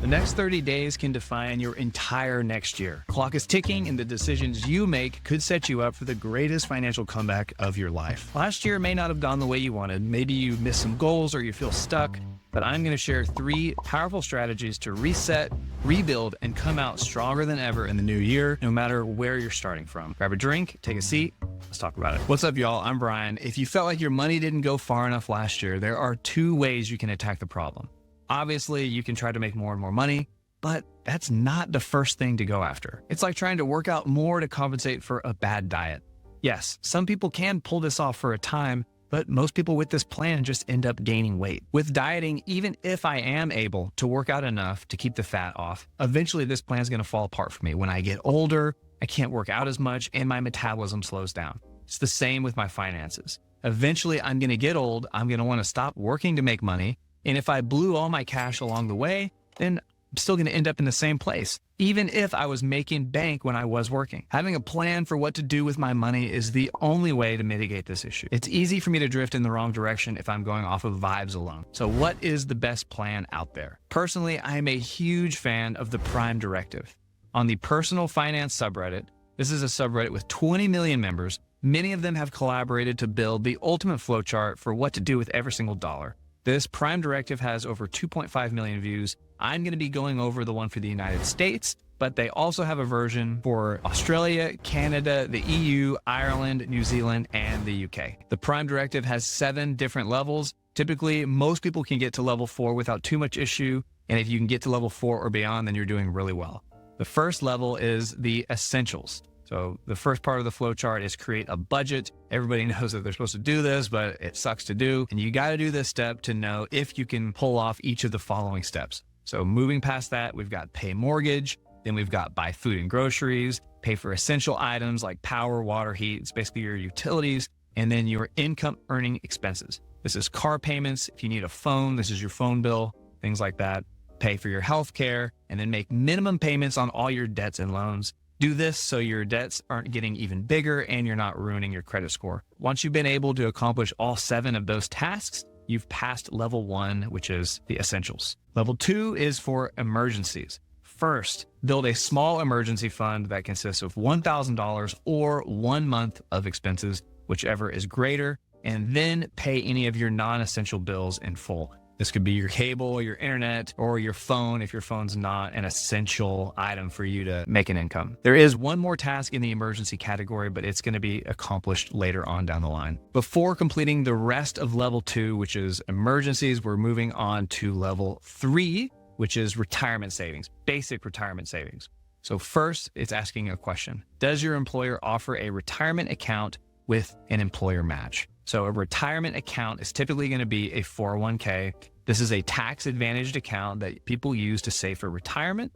The next 30 days can define your entire next year. Clock is ticking, and the decisions you make could set you up for the greatest financial comeback of your life. Last year may not have gone the way you wanted. Maybe you missed some goals or you feel stuck, but I'm going to share 3 powerful strategies to reset, rebuild, and come out stronger than ever in the new year, no matter where you're starting from. Grab a drink, take a seat. Let's talk about it. What's up, y'all? I'm Brian. If you felt like your money didn't go far enough last year, there are 2 ways you can attack the problem. Obviously, you can try to make more and more money, but that's not the first thing to go after. It's like trying to work out more to compensate for a bad diet. Yes, some people can pull this off for a time, but most people with this plan just end up gaining weight. With dieting, even if I am able to work out enough to keep the fat off, eventually this plan is going to fall apart for me. When I get older, I can't work out as much and my metabolism slows down. It's the same with my finances. Eventually, I'm going to get old. I'm going to want to stop working to make money. And if I blew all my cash along the way, then I'm still going to end up in the same place, even if I was making bank when I was working. Having a plan for what to do with my money is the only way to mitigate this issue. It's easy for me to drift in the wrong direction if I'm going off of vibes alone. So what is the best plan out there? Personally, I am a huge fan of the Prime Directive. On the personal finance subreddit, this is a subreddit with 20 million members. Many of them have collaborated to build the ultimate flowchart for what to do with every single dollar. This Prime Directive has over 2.5 million views. I'm going to be going over the one for the United States, but they also have a version for Australia, Canada, the EU, Ireland, New Zealand, and the UK. The Prime Directive has 7 different levels. Typically, most people can get to level 4 without too much issue. And if you can get to level 4 or beyond, then you're doing really well. The first level is the essentials. So the first part of the flow chart is create a budget. Everybody knows that they're supposed to do this, but it sucks to do. And you got to do this step to know if you can pull off each of the following steps. So moving past that, we've got pay mortgage. Then we've got buy food and groceries, pay for essential items like power, water, heat. It's basically your utilities. And then your income earning expenses. This is car payments. If you need a phone, this is your phone bill, things like that. Pay for your health care, and then make minimum payments on all your debts and loans. Do this so your debts aren't getting even bigger and you're not ruining your credit score. Once you've been able to accomplish all 7 of those tasks, you've passed level 1, which is the essentials. Level 2 is for emergencies. First, build a small emergency fund that consists of $1,000 or 1 month of expenses, whichever is greater, and then pay any of your non-essential bills in full. This could be your cable, your internet, or your phone if your phone's not an essential item for you to make an income. There is one more task in the emergency category, but it's going to be accomplished later on down the line. Before completing the rest of level 2, which is emergencies, we're moving on to level 3, which is retirement savings, basic retirement savings. So first, it's asking a question. Does your employer offer a retirement account with an employer match? So a retirement account is typically going to be a 401k. This is a tax-advantaged account that people use to save for retirement.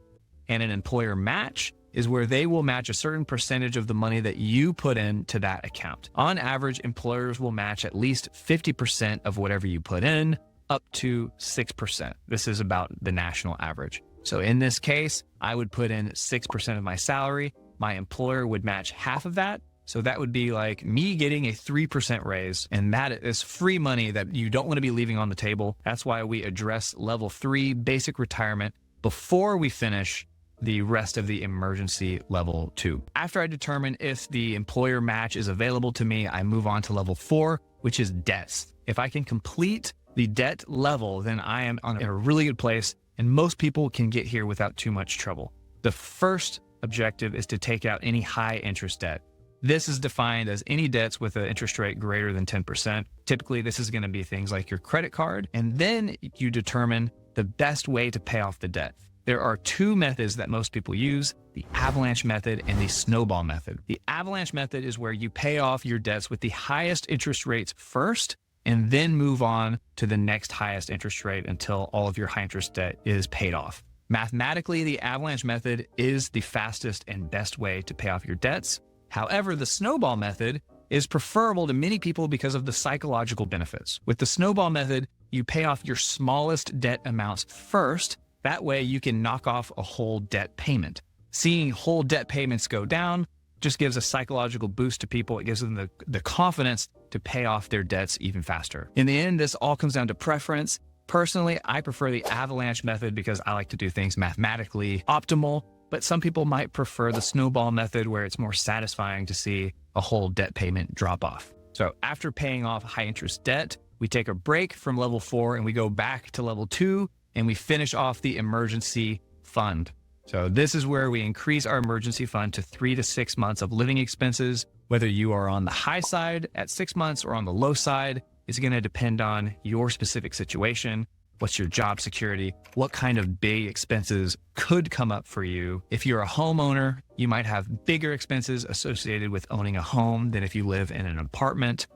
And an employer match is where they will match a certain percentage of the money that you put into that account. On average, employers will match at least 50% of whatever you put in, up to 6%. This is about the national average. So in this case, I would put in 6% of my salary. My employer would match half of that. So that would be like me getting a 3% raise, and that is free money that you don't want to be leaving on the table. That's why we address level 3 basic retirement before we finish the rest of the emergency level 2. After I determine if the employer match is available to me, I move on to level 4, which is debts. If I can complete the debt level, then I am in a really good place, and most people can get here without too much trouble. The first objective is to take out any high interest debt. This is defined as any debts with an interest rate greater than 10%. Typically, this is going to be things like your credit card, and then you determine the best way to pay off the debt. There are 2 methods that most people use, the avalanche method and the snowball method. The avalanche method is where you pay off your debts with the highest interest rates first, and then move on to the next highest interest rate until all of your high interest debt is paid off. Mathematically, the avalanche method is the fastest and best way to pay off your debts. However, the snowball method is preferable to many people because of the psychological benefits. With the snowball method, you pay off your smallest debt amounts first. That way you can knock off a whole debt payment. Seeing whole debt payments go down just gives a psychological boost to people. It gives them the confidence to pay off their debts even faster. In the end, this all comes down to preference. Personally, I prefer the avalanche method because I like to do things mathematically optimal, but some people might prefer the snowball method where it's more satisfying to see a whole debt payment drop off. So after paying off high interest debt, we take a break from level 4 and we go back to level 2 and we finish off the emergency fund. So this is where we increase our emergency fund to 3 to 6 months of living expenses. Whether you are on the high side at 6 months or on the low side is going to depend on your specific situation. What's your job security? What kind of big expenses could come up for you? If you're a homeowner, you might have bigger expenses associated with owning a home than if you live in an apartment,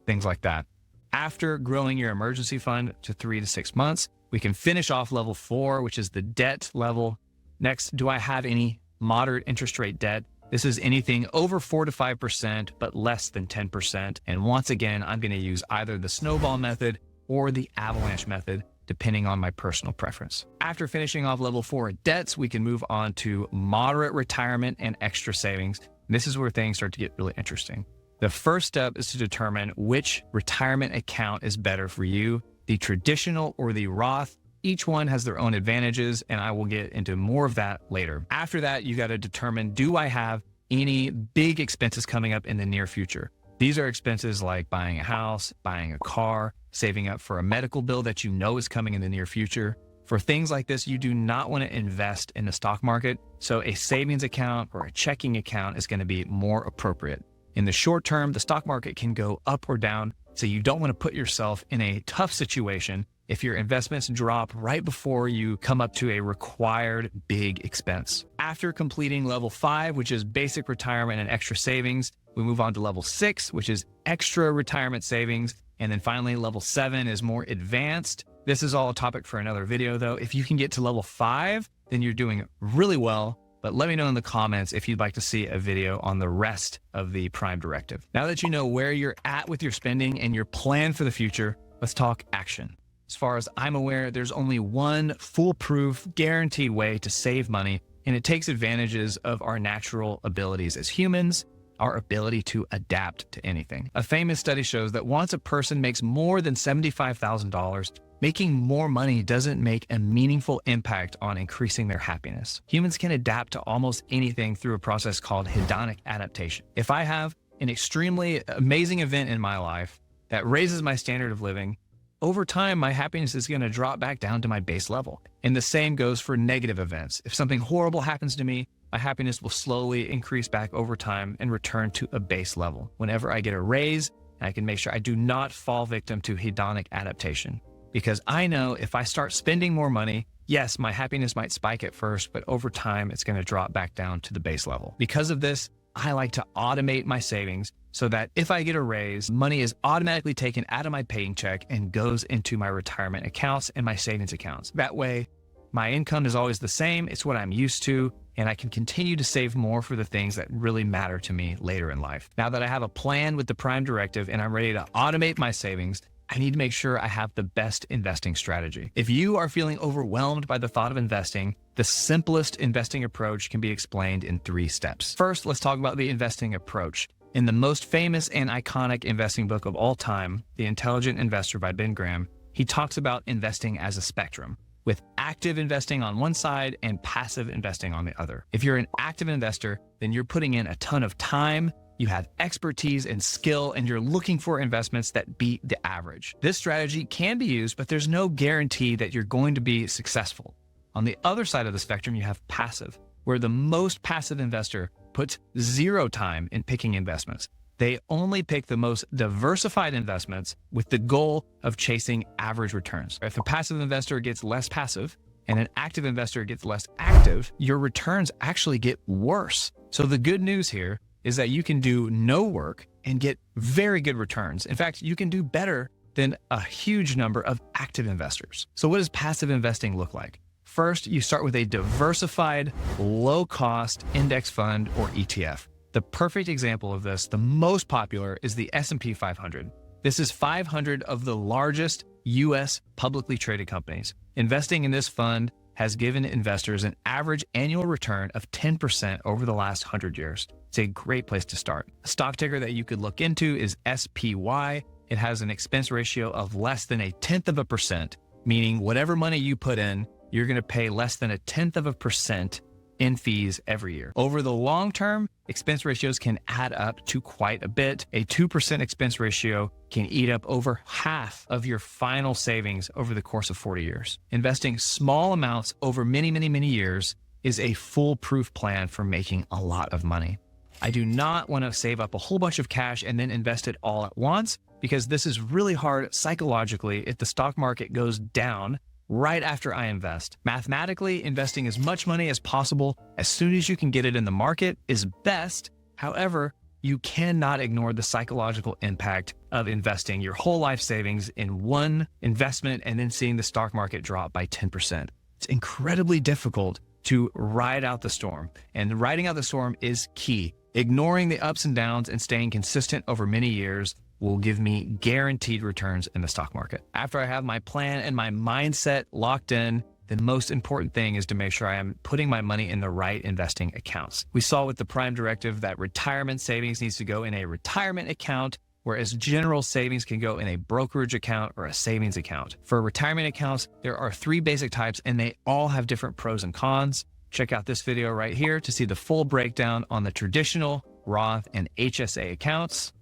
things like that. After growing your emergency fund to 3 to 6 months, we can finish off level 4, which is the debt level. Next, do I have any moderate interest rate debt? This is anything over 4 to 5%, but less than 10%. And once again, I'm going to use either the snowball method or the avalanche method, depending on my personal preference. After finishing off level 4 debts, we can move on to moderate retirement and extra savings. This is where things start to get really interesting. The first step is to determine which retirement account is better for you, the traditional or the Roth. Each one has their own advantages, and I will get into more of that later. After that, you got to determine, do I have any big expenses coming up in the near future? These are expenses like buying a house, buying a car, saving up for a medical bill that you know is coming in the near future. For things like this, you do not want to invest in the stock market, so a savings account or a checking account is going to be more appropriate. In the short term, the stock market can go up or down, so you don't want to put yourself in a tough situation if your investments drop right before you come up to a required big expense. After completing level 5, which is basic retirement and extra savings, we move on to level 6, which is extra retirement savings. And then finally, level 7 is more advanced. This is all a topic for another video though. If you can get to level 5, then you're doing really well. But let me know in the comments if you'd like to see a video on the rest of the Prime Directive. Now that you know where you're at with your spending and your plan for the future, let's talk action. As far as I'm aware, there's only one foolproof, guaranteed way to save money, and it takes advantages of our natural abilities as humans, our ability to adapt to anything. A famous study shows that once a person makes more than $75,000, making more money doesn't make a meaningful impact on increasing their happiness. Humans can adapt to almost anything through a process called hedonic adaptation. If I have an extremely amazing event in my life that raises my standard of living, over time, my happiness is going to drop back down to my base level. And the same goes for negative events. If something horrible happens to me, my happiness will slowly increase back over time and return to a base level. Whenever I get a raise, I can make sure I do not fall victim to hedonic adaptation. Because I know if I start spending more money, yes, my happiness might spike at first, but over time, it's going to drop back down to the base level. Because of this, I like to automate my savings so that if I get a raise, money is automatically taken out of my paycheck and goes into my retirement accounts and my savings accounts. That way, my income is always the same. It's what I'm used to, and I can continue to save more for the things that really matter to me later in life. Now that I have a plan with the Prime Directive and I'm ready to automate my savings, I need to make sure I have the best investing strategy. If you are feeling overwhelmed by the thought of investing, the simplest investing approach can be explained in 3 steps. First, let's talk about the investing approach. In the most famous and iconic investing book of all time, The Intelligent Investor by Ben Graham, he talks about investing as a spectrum, with active investing on one side and passive investing on the other. If you're an active investor, then you're putting in a ton of time, you have expertise and skill, and you're looking for investments that beat the average. This strategy can be used, but there's no guarantee that you're going to be successful. On the other side of the spectrum, you have passive, where the most passive investor puts 0 time in picking investments. They only pick the most diversified investments with the goal of chasing average returns. If a passive investor gets less passive and an active investor gets less active, your returns actually get worse. So the good news here is that you can do no work and get very good returns. In fact, you can do better than a huge number of active investors. So what does passive investing look like? First, you start with a diversified, low-cost index fund or ETF. The perfect example of this, the most popular, is the S&P 500. This is 500 of the largest U.S. publicly traded companies. Investing in this fund has given investors an average annual return of 10% over the last 100 years. It's a great place to start. A stock ticker that you could look into is SPY. It has an expense ratio of less than 0.1%. meaning whatever money you put in, you're going to pay less than 0.1% in fees every year. Over the long term, expense ratios can add up to quite a bit. A 2% expense ratio can eat up over half of your final savings over the course of 40 years. Investing small amounts over many, many, many years is a foolproof plan for making a lot of money. I do not want to save up a whole bunch of cash and then invest it all at once, because this is really hard psychologically if the stock market goes down right after I invest. Mathematically, investing as much money as possible as soon as you can get it in the market is best. However, you cannot ignore the psychological impact of investing your whole life savings in one investment and then seeing the stock market drop by 10%. It's incredibly difficult to ride out the storm, and riding out the storm is key. Ignoring the ups and downs and staying consistent over many years will give me guaranteed returns in the stock market. After I have my plan and my mindset locked in, the most important thing is to make sure I am putting my money in the right investing accounts. We saw with the Prime Directive that retirement savings needs to go in a retirement account, whereas general savings can go in a brokerage account or a savings account. For retirement accounts, there are 3 basic types, and they all have different pros and cons. Check out this video right here to see the full breakdown on the traditional, Roth, and HSA accounts.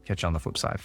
Catch you on the flip side.